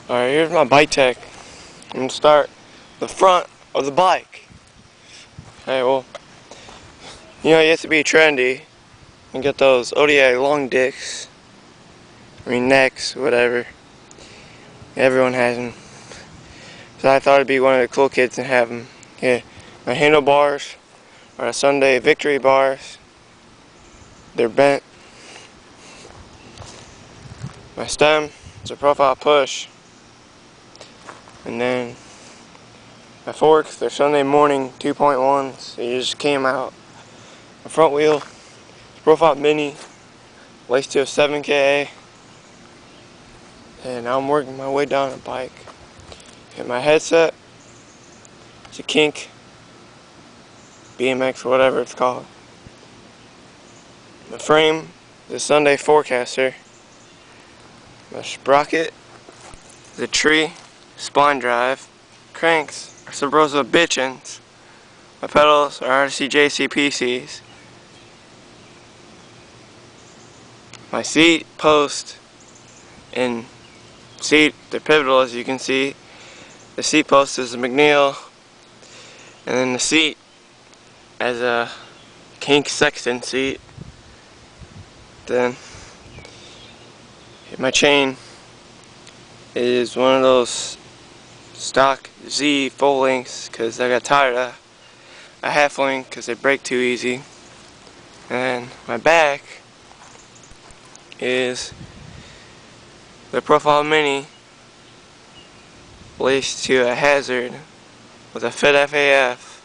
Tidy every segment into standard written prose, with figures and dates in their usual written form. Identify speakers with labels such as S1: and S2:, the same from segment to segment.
S1: Alright, here's my bike tech. I'm going to start the front of the bike. Okay, well, you have to be trendy and get those ODI long dicks. Necks, whatever. Everyone has them. So I thought I'd be one of the cool kids and have them. Yeah, my handlebars are a Sunday Victory bars. They're bent. My stem is a profile push. And then my forks, they're Sunday morning 2.1s. They just came out. My front wheel, profile mini, laced to a 7K. And now I'm working my way down a bike. And my headset, it's a Kink, BMX, whatever it's called. My frame is a Sunday Forecaster. My sprocket is a Tree spline drive. Cranks are Sabrosa Bitchins. My pedals are RCJC PCs. My seat post and seat, they're pivotal, as you can see. The seat post is a McNeil, and then the seat as a Kink Sexton seat. Then my chain is one of those stock Z full links because I got tired of a half link because they break too easy. And my back is the Profile Mini laced to a Hazard with a Fit FAF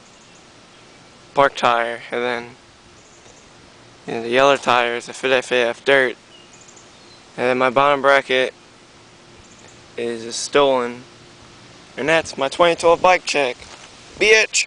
S1: park tire, and then the yellow tire is a Fit FAF Dirt, and then my bottom bracket is a Stolen, and that's my 2012 bike check, bitch.